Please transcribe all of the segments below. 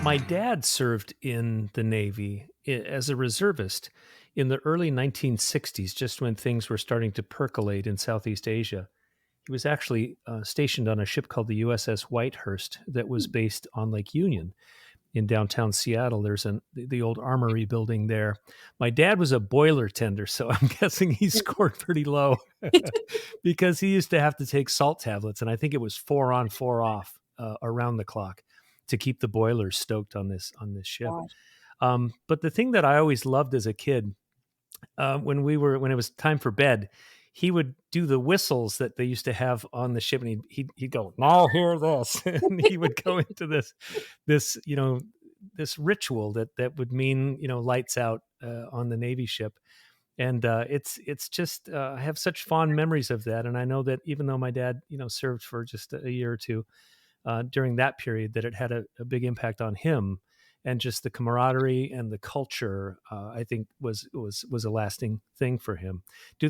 My dad served in the Navy as a reservist in the early 1960s, just when things were starting to percolate in Southeast Asia. He was actually stationed on a ship called the USS Whitehurst that was based on Lake Union in downtown Seattle. There's the old armory building there. My dad was a boiler tender, so I'm guessing he scored pretty low because he used to have to take salt tablets, and I think it was 4 on, 4 off around the clock to keep the boilers stoked on this ship. God. But the thing that I always loved as a kid, when it was time for bed, he would do the whistles that they used to have on the ship, and he'd go, "Now hear this," and he would go into this this ritual that would mean lights out on the Navy ship. And it's just I have such fond memories of that, and I know that even though my dad served for just a year or two during that period, that it had a big impact on him, and just the camaraderie and the culture. I think was a lasting thing for him.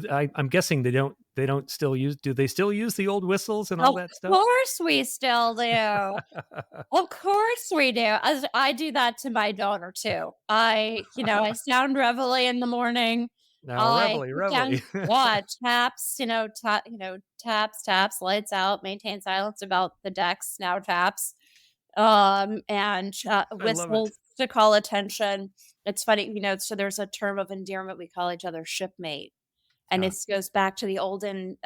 I'm guessing they don't still use. Do they still use the old whistles and all Of that stuff? course we still do. Of course we do. As I do that to my daughter too. I sound reveille in the morning. Now, I reveille, put down reveille. what taps, taps, lights out, maintain silence about the decks, now taps, and I love it. whistles to call attention. It's funny, so there's a term of endearment we call each other shipmate. And Ah, it goes back to the olden,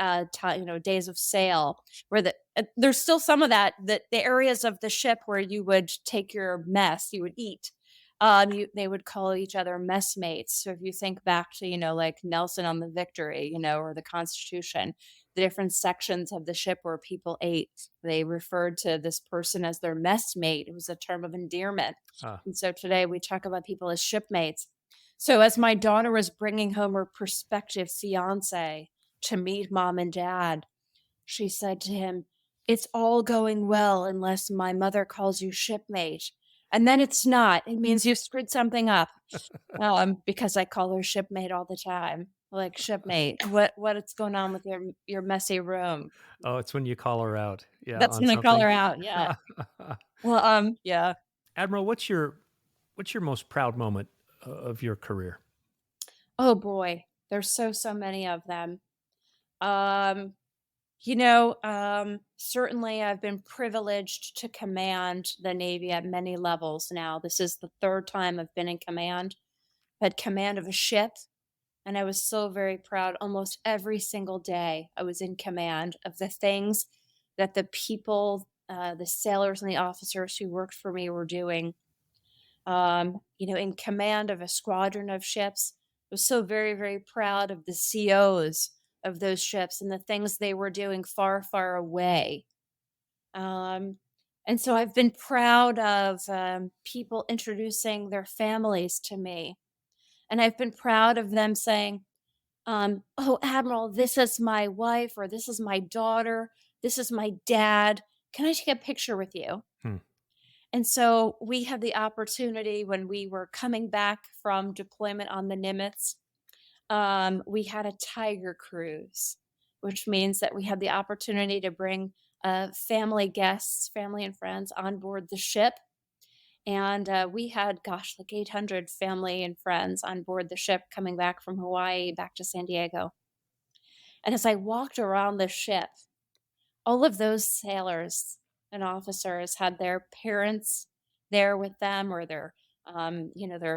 days of sail, where there's still some of that the areas of the ship where you would take your mess, you would eat. They would call each other messmates. So if you think back to, like Nelson on the Victory, or the Constitution, the different sections of the ship where people ate, they referred to this person as their messmate. It was a term of endearment. ah. And so today we talk about people as shipmates. So as my daughter was bringing home her prospective fiance to meet mom and dad, she said to him, "It's all going well unless my mother calls you shipmate. And then it's not. It means you've screwed something up." Because I call her shipmate all the time. Like, shipmate, what's going on with your messy room? Oh, it's when you call her out, yeah, That's on gonna call something. her out. Yeah. Well, yeah. Admiral, what's your most proud moment of your career? Oh boy. There's so many of them. Um, certainly I've been privileged to command the Navy at many levels now. This is the third time I've been in command. I had command of a ship, and I was so very proud. Almost every single day, I was in command of the things that the people, the sailors and the officers who worked for me were doing. In command of a squadron of ships. I was so very, very proud of the COs of those ships and the things they were doing far, far away. Um, and so I've been proud of people introducing their families to me. And I've been proud of them saying, "Oh, Admiral, this is my wife, or this is my daughter, this is my dad. Can I take a picture with you?" Hmm. And so we had the opportunity when we were coming back from deployment on the Nimitz. We had a tiger cruise, which means that we had the opportunity to bring family guests, family and friends on board the ship. And we had, gosh, like 800 family and friends on board the ship coming back from Hawaii back to San Diego. And as I walked around the ship, all of those sailors and officers had their parents there with them, or their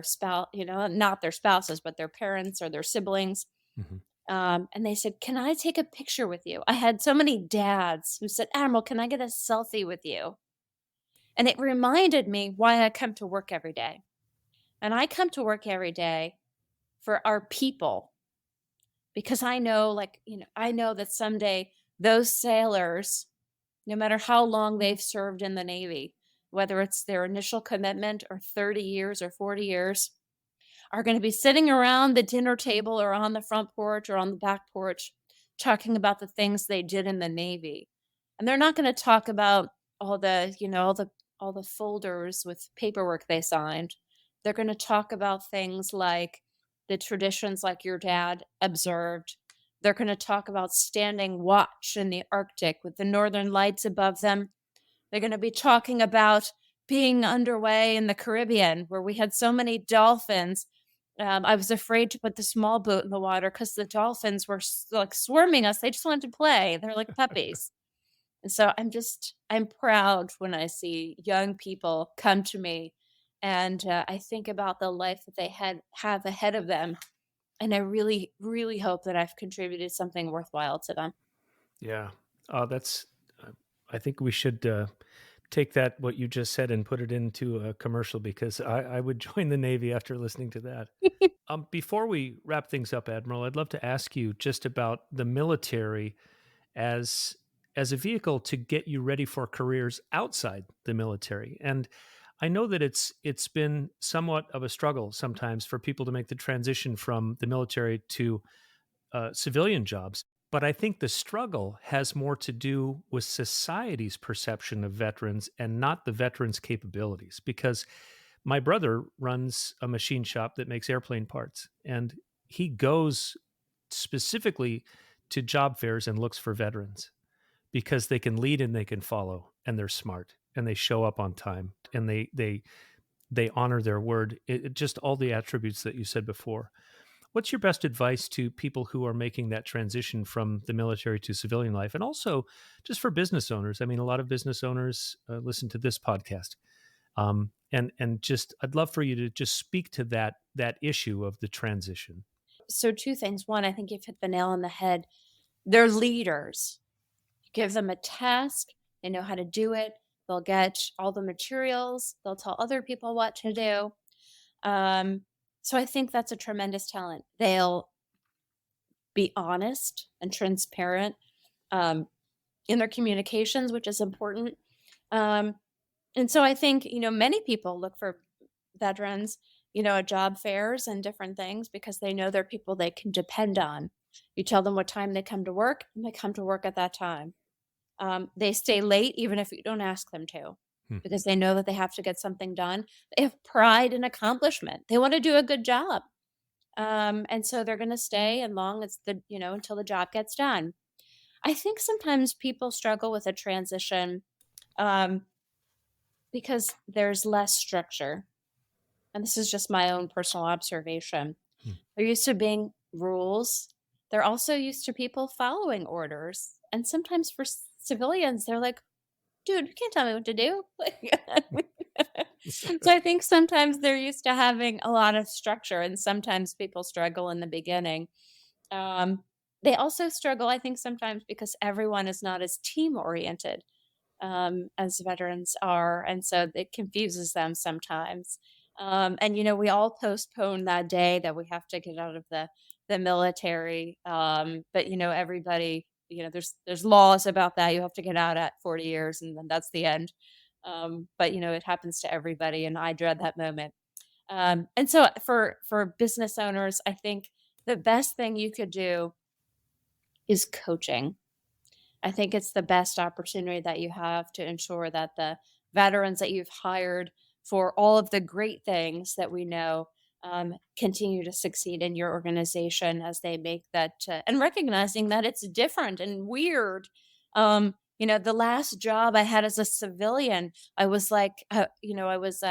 spouse, not their spouses, but their parents or their siblings. Mhm. And they said, "Can I take a picture with you?" I had so many dads who said, "Admiral, can I get a selfie with you?" And it reminded me why I come to work every day. And I come to work every day for our people, because I know, I know that someday those sailors, no matter how long they've served in the Navy, whether it's their initial commitment or 30 years or 40 years, are going to be sitting around the dinner table or on the front porch or on the back porch talking about the things they did in the Navy. And they're not going to talk about all the, all the folders with paperwork they signed. They're going to talk about things like the traditions like your dad observed. They're going to talk about standing watch in the Arctic with the northern lights above them. They're going to be talking about being underway in the Caribbean where we had so many dolphins. I was afraid to put the small boat in the water because the dolphins were like swarming us. They just wanted to play. They're like puppies. And so I'm proud when I see young people come to me, and I think about the life that have ahead of them. And I really, really hope that I've contributed something worthwhile to them. Yeah. That's, I think we should take that, what you just said, and put it into a commercial because I would join the Navy after listening to that. Before we wrap things up, Admiral, I'd love to ask you just about the military as as a vehicle to get you ready for careers outside the military. And I know that it's been somewhat of a struggle sometimes for people to make the transition from the military to civilian jobs. But I think the struggle has more to do with society's perception of veterans and not the veterans' capabilities. Because my brother runs a machine shop that makes airplane parts, and he goes specifically to job fairs and looks for veterans because they can lead and they can follow and they're smart and they show up on time and they honor their word. Just all the attributes that you said before. What's your best advice to people who are making that transition from the military to civilian life, and also just for business owners? I mean, a lot of business owners listen to this podcast, and just I'd love for you to just speak to that issue of the transition. So, two things. One, I think you've hit the nail on the head. They're leaders. Give them a task, they know how to do it. They'll get all the materials, they'll tell other people what to do. Um, so I think that's a tremendous talent. They'll be honest and transparent um, in their communications, which is important. Um, and so I think, many people look for veterans, at job fairs and different things because they know they're people they can depend on. You tell them what time they come to work, and they come to work at that time. They stay late even if you don't ask them to Hmm. because they know that they have to get something done. They have pride and accomplishment. They want to do a good job. And so they're going to stay as long as until the job gets done. I think sometimes people struggle with a transition um, because there's less structure. And this is just my own personal observation. Hmm. They're used to being rules. They're also used to people following orders. And sometimes for civilians, they're like, dude, you can't tell me what to do. So I think sometimes they're used to having a lot of structure, and sometimes people struggle in the beginning. Um, they also struggle, I think, sometimes because everyone is not as team oriented as veterans are, and so it confuses them sometimes. And we all postpone that day that we have to get out of the military. But everybody, there's laws about that. You have to get out at 40 years, and then that's the end. But it happens to everybody, and I dread that moment. And so for business owners, I think the best thing you could do is coaching. I think it's the best opportunity that you have to ensure that the veterans that you've hired for all of the great things that we know continue to succeed in your organization as they make that and recognizing that it's different and weird. The last job I had as a civilian, I was like, I was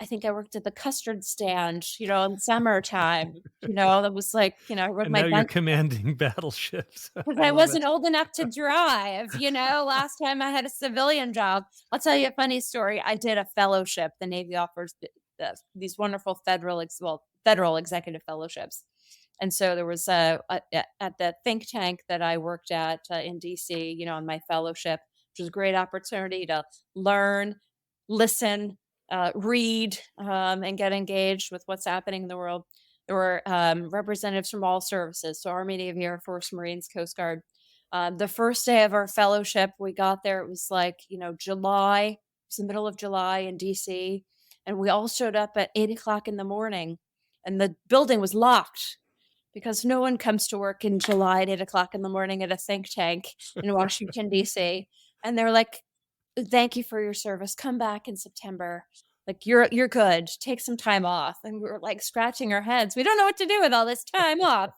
I think I worked at the custard stand, in summertime. That was like, I rode And my now you're bike commanding battleships. because I I love it. wasn't old enough to drive. Last time I had a civilian job. I'll tell you a funny story. I did a fellowship. The Navy offers these wonderful federal executive fellowships. And so there was at the think tank that I worked at in DC, on my fellowship, which was a great opportunity to learn, listen, read, and get engaged with what's happening in the world. There were representatives from all services, so Army, Navy, Air Force, Marines, Coast Guard. The first day of our fellowship, we got there. It was like, July. It was the middle of July in DC. And we all showed up at 8 o'clock in the morning. And the building was locked because no one comes to work in July at 8 o'clock in the morning at a think tank in Washington, DC. And they're like, thank you for your service. Come back in September. Like you're good. Take some time off. And we were like scratching our heads. We don't know what to do with all this time off.